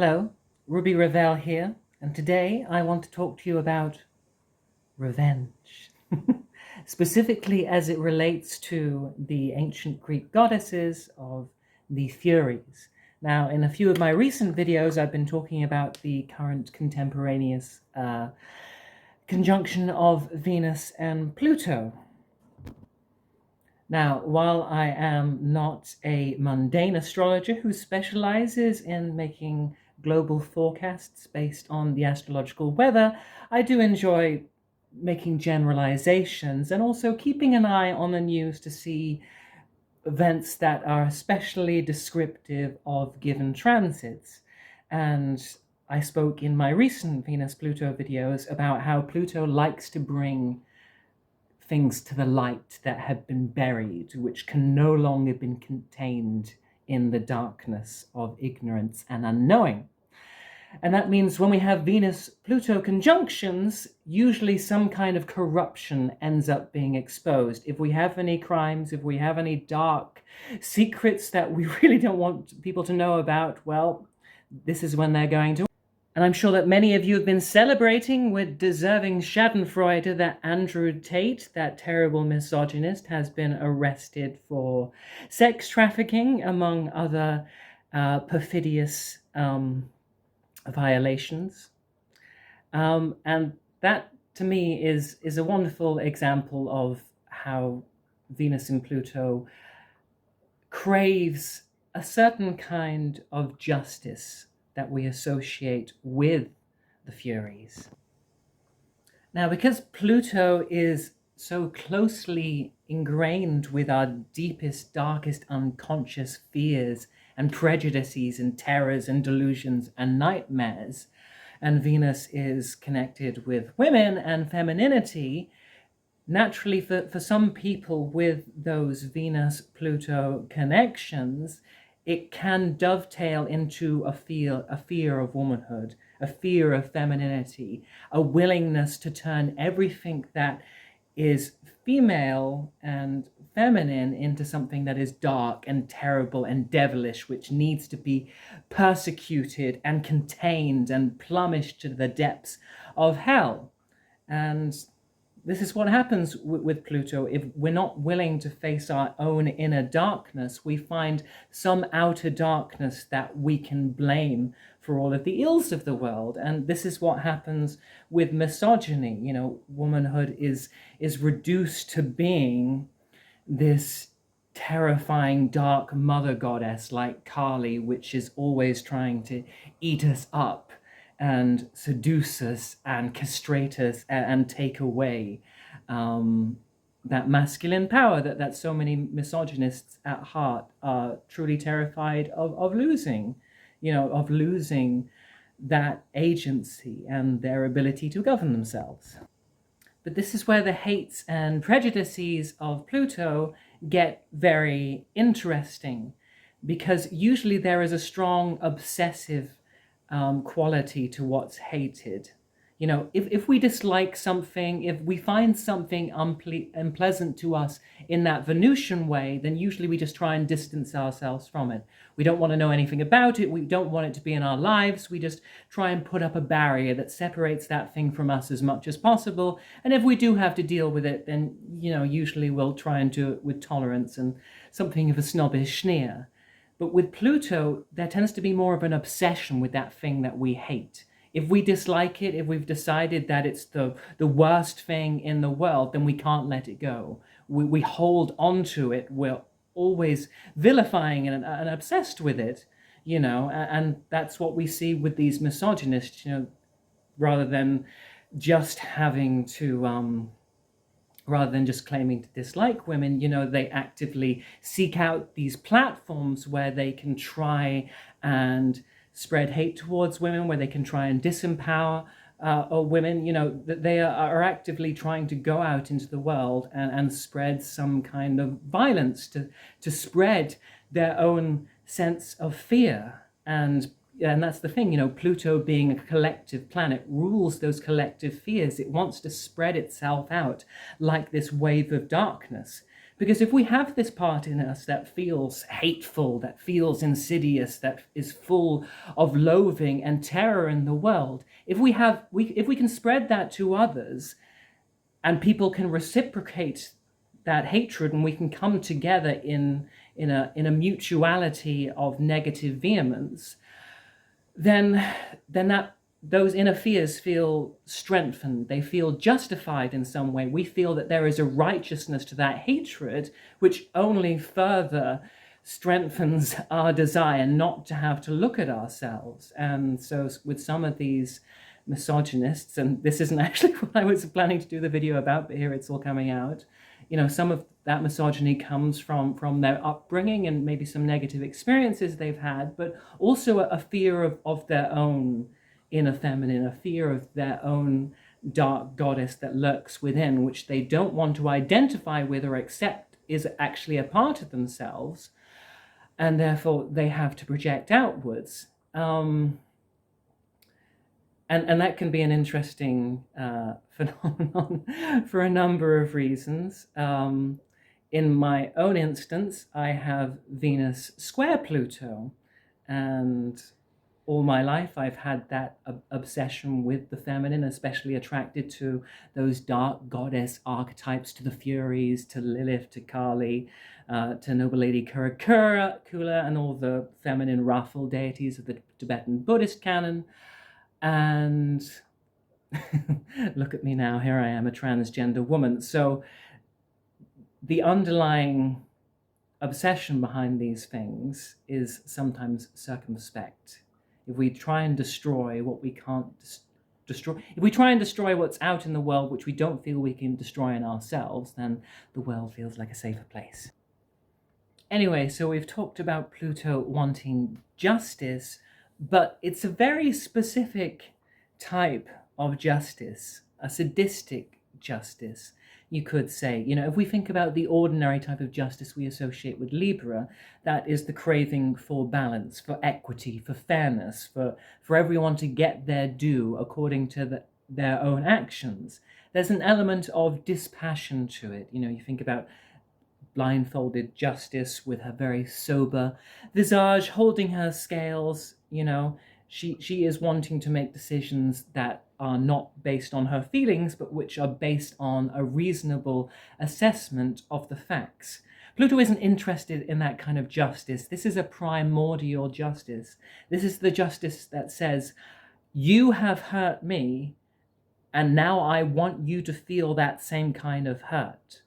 Hello, Ruby Ravel here, and today I want to talk to you about revenge, specifically as it relates to the ancient Greek goddesses of the Furies. Now, in a few of my recent videos, I've been talking about the current contemporaneous conjunction of Venus and Pluto. Now, while I am not a mundane astrologer who specializes in making global forecasts based on the astrological weather, I do enjoy making generalizations and also keeping an eye on the news to see events that are especially descriptive of given transits. And I spoke in my recent Venus-Pluto videos about how Pluto likes to bring things to the light that have been buried, which can no longer be contained in the darkness of ignorance and unknowing. And that means when we have Venus-Pluto conjunctions, usually some kind of corruption ends up being exposed. If we have any crimes, if we have any dark secrets that we really don't want people to know about, well, this is when they're going to. And I'm sure that many of you have been celebrating with deserving schadenfreude that Andrew Tate, that terrible misogynist, has been arrested for sex trafficking, among other perfidious violations. And that, to me, is a wonderful example of how Venus and Pluto craves a certain kind of justice that we associate with the Furies. Now, because Pluto is so closely ingrained with our deepest, darkest unconscious fears and prejudices and terrors and delusions and nightmares, and Venus is connected with women and femininity, naturally for some people with those Venus-Pluto connections, it can dovetail into a fear of womanhood, a fear of femininity, a willingness to turn everything that is female and feminine into something that is dark and terrible and devilish, which needs to be persecuted and contained and plummeted to the depths of hell. And this is what happens with Pluto. If we're not willing to face our own inner darkness, we find some outer darkness that we can blame for all of the ills of the world. And this is what happens with misogyny. You know, womanhood is reduced to being this terrifying dark mother goddess like Kali, which is always trying to eat us up and seduce us and castrate us and take away that masculine power that so many misogynists at heart are truly terrified of losing, of losing that agency and their ability to govern themselves. But this is where the hates and prejudices of Pluto get very interesting, because usually there is a strong obsessive quality to what's hated. If we dislike something, if we find something unpleasant to us in that Venusian way, then usually we just try and distance ourselves from it. We don't want to know anything about it. We don't want it to be in our lives. We just try and put up a barrier that separates that thing from us as much as possible. And if we do have to deal with it, then, usually we'll try and do it with tolerance and something of a snobbish sneer. But with Pluto, there tends to be more of an obsession with that thing that we hate. If we dislike it, if we've decided that it's the worst thing in the world, then we can't let it go. We hold on to it. We're always vilifying and obsessed with it, and that's what we see with these misogynists, rather than just having to rather than just claiming to dislike women, they actively seek out these platforms where they can try and spread hate towards women, where they can try and disempower women, that they are actively trying to go out into the world and spread some kind of violence, to spread their own sense of fear. And that's the thing, Pluto being a collective planet rules those collective fears. It wants to spread itself out like this wave of darkness. Because if we have this part in us that feels hateful, that feels insidious, that is full of loathing and terror in the world, if we can spread that to others, and people can reciprocate that hatred, and we can come together in a mutuality of negative vehemence, then those inner fears feel strengthened. They feel justified in some way. We feel that there is a righteousness to that hatred, which only further strengthens our desire not to have to look at ourselves. And so with some of these misogynists, and this isn't actually what I was planning to do the video about, but here it's all coming out, some of that misogyny comes from their upbringing and maybe some negative experiences they've had, but also a fear of their own inner feminine, a fear of their own dark goddess that lurks within, which they don't want to identify with or accept is actually a part of themselves, and therefore they have to project outwards. And that can be an interesting phenomenon for a number of reasons. In my own instance, I have Venus square Pluto, and all my life I've had that obsession with the feminine, especially attracted to those dark goddess archetypes, to the Furies, to Lilith, to Kali, to Noble Lady Kula, and all the feminine raffle deities of the Tibetan Buddhist canon. And look at me now, here I am, a transgender woman. So the underlying obsession behind these things is sometimes circumspect. If we try and destroy what we can't destroy, if we try and destroy what's out in the world which we don't feel we can destroy in ourselves, then the world feels like a safer place. Anyway, so we've talked about Pluto wanting justice, but it's a very specific type of justice, a sadistic justice, you could say. If we think about the ordinary type of justice we associate with Libra, that is the craving for balance, for equity, for fairness, for everyone to get their due according to their own actions. There's an element of dispassion to it. You think about blindfolded justice with her very sober visage, holding her scales. She is wanting to make decisions that are not based on her feelings, but which are based on a reasonable assessment of the facts. Pluto isn't interested in that kind of justice. This is a primordial justice. This is the justice that says, you have hurt me, and now I want you to feel that same kind of hurt.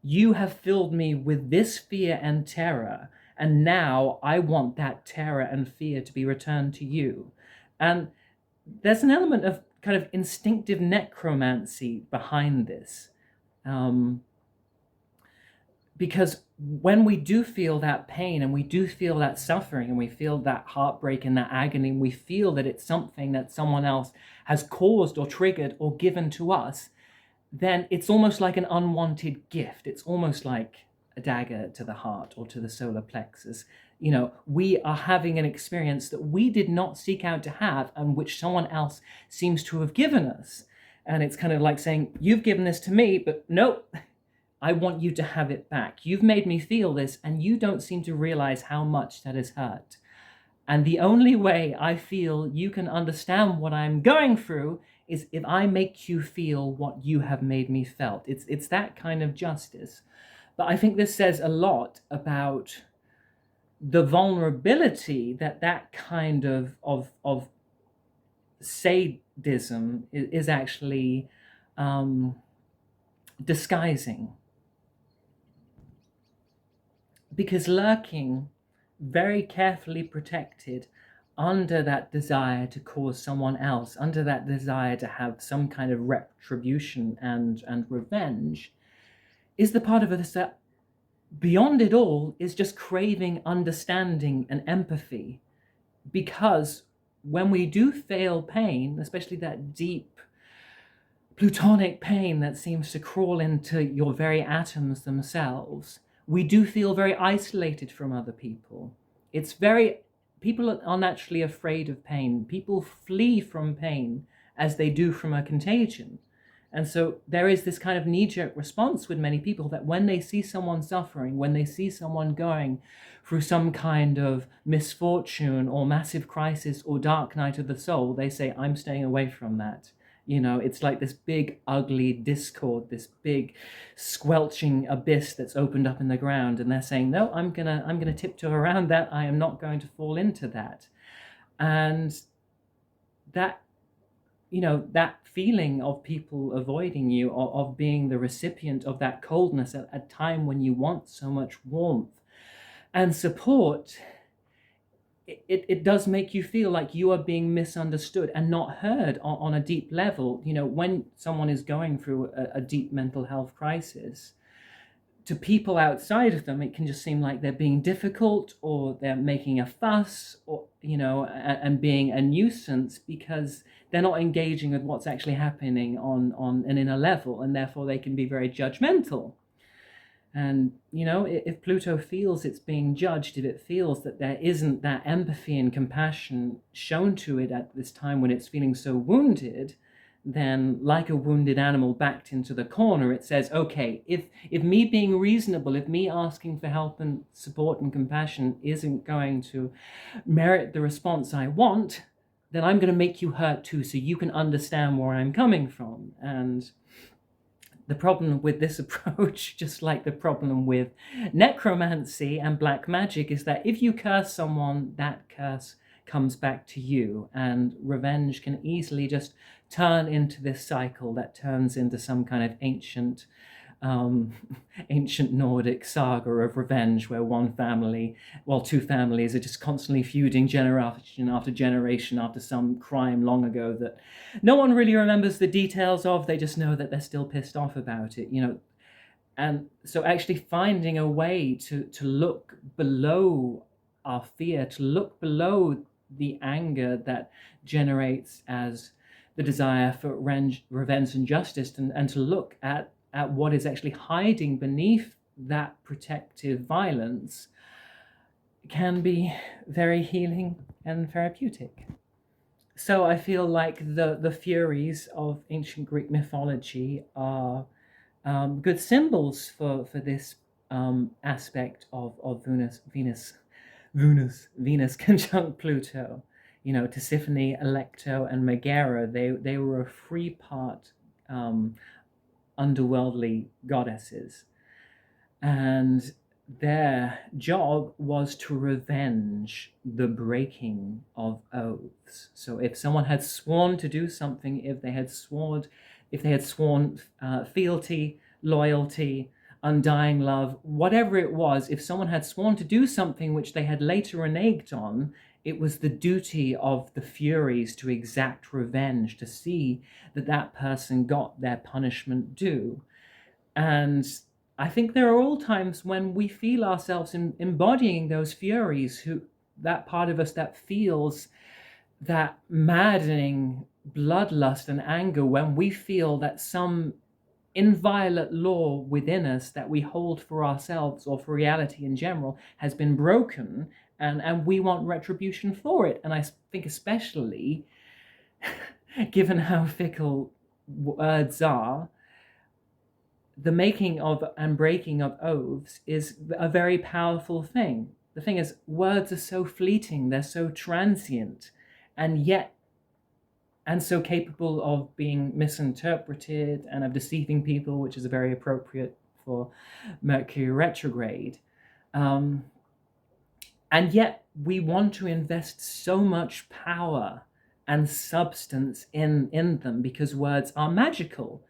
You have filled me with this fear and terror, and now I want that terror and fear to be returned to you. And there's an element of kind of instinctive necromancy behind this. Because when we do feel that pain, and we do feel that suffering, and we feel that heartbreak and that agony, and we feel that it's something that someone else has caused or triggered or given to us, then it's almost like an unwanted gift. It's almost like a dagger to the heart or to the solar plexus. We are having an experience that we did not seek out to have, and which someone else seems to have given us. And it's kind of like saying, you've given this to me, but nope, I want you to have it back. You've made me feel this, and you don't seem to realize how much that has hurt. And the only way I feel you can understand what I'm going through is if I make you feel what you have made me felt. It's that kind of justice. But I think this says a lot about the vulnerability that kind of sadism is actually disguising. Because lurking, very carefully protected under that desire to cause someone else, under that desire to have some kind of retribution and revenge, is the part of us that, beyond it all, is just craving understanding and empathy. Because when we do feel pain, especially that deep plutonic pain that seems to crawl into your very atoms themselves, we do feel very isolated from other people. People are naturally afraid of pain. People flee from pain as they do from a contagion. And so there is this kind of knee-jerk response with many people that when they see someone suffering, when they see someone going through some kind of misfortune or massive crisis or dark night of the soul, they say, I'm staying away from that. It's like this big, ugly discord, this big squelching abyss that's opened up in the ground. And they're saying, no, I'm gonna tiptoe around that. I am not going to fall into that. And that, that feeling of people avoiding you, or of being the recipient of that coldness at a time when you want so much warmth and support, it does make you feel like you are being misunderstood and not heard on a deep level. When someone is going through a deep mental health crisis, to people outside of them, it can just seem like they're being difficult, or they're making a fuss, or and being a nuisance, because they're not engaging with what's actually happening on an inner level, and therefore they can be very judgmental. And if Pluto feels it's being judged, if it feels that there isn't that empathy and compassion shown to it at this time when it's feeling so wounded, then, like a wounded animal backed into the corner, it says, okay, if me being reasonable, if me asking for help and support and compassion isn't going to merit the response I want, then I'm going to make you hurt too, so you can understand where I'm coming from. And the problem with this approach, just like the problem with necromancy and black magic, is that if you curse someone, that curse comes back to you, and revenge can easily just turn into this cycle that turns into some kind of ancient Nordic saga of revenge, where two families are just constantly feuding generation after generation after some crime long ago that no one really remembers the details of. They just know that they're still pissed off about it, And so actually finding a way to look below our fear, to look below the anger that generates as the desire for revenge and justice, and to look at what is actually hiding beneath that protective violence, can be very healing and therapeutic. So I feel like the Furies of ancient Greek mythology are good symbols for this aspect of Venus conjunct Pluto. Tisiphone, Alecto, and Megara, they were a three-part underworldly goddesses, and their job was to revenge the breaking of oaths. So if someone had sworn to do something, if they had sworn fealty, loyalty, undying love, whatever it was, if someone had sworn to do something which they had later reneged on, it was the duty of the Furies to exact revenge, to see that that person got their punishment due. And I think there are all times when we feel ourselves embodying those Furies, that part of us that feels that maddening bloodlust and anger, when we feel that some inviolate law within us that we hold for ourselves or for reality in general has been broken, and we want retribution for it. And I think especially given how fickle words are, the making of and breaking of oaths is a very powerful thing. The thing is, words are so fleeting, they're so transient, and so capable of being misinterpreted and of deceiving people, which is very appropriate for Mercury retrograde. And yet we want to invest so much power and substance in them, because words are magical,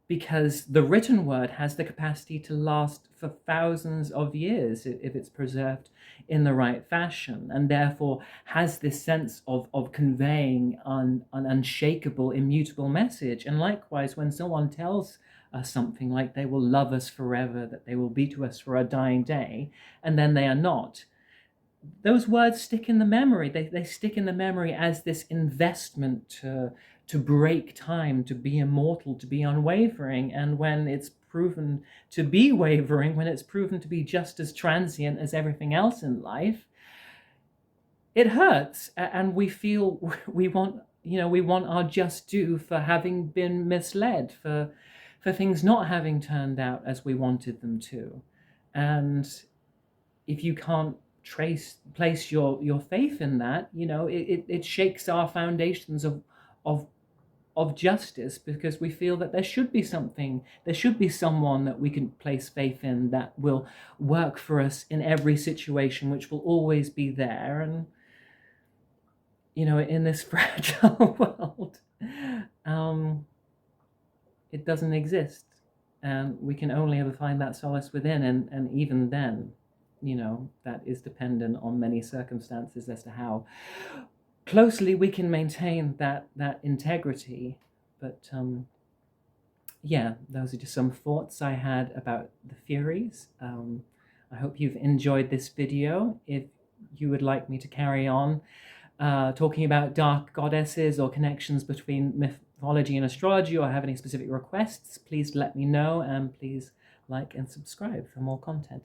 because the written word has the capacity to last for thousands of years if it's preserved in the right fashion, and therefore has this sense of conveying an unshakable, immutable message. And likewise, when someone tells us something like they will love us forever, that they will be to us for our dying day, and then they are not, those words stick in the memory. They stick in the memory as this investment to break time, to be immortal, to be unwavering. And when it's proven to be wavering, when it's proven to be just as transient as everything else in life, it hurts, and we feel we want we want our just due for having been misled, for things not having turned out as we wanted them to. And if you can't place your faith in that, it shakes our foundations of justice, because we feel that there should be someone that we can place faith in that will work for us in every situation, which will always be there. And in this fragile world, it doesn't exist, and we can only ever find that solace within. And even then, that is dependent on many circumstances as to how closely we can maintain that integrity. But yeah, those are just some thoughts I had about the Furies. I hope you've enjoyed this video. If you would like me to carry on talking about dark goddesses or connections between mythology and astrology, or have any specific requests, please let me know, and please like and subscribe for more content.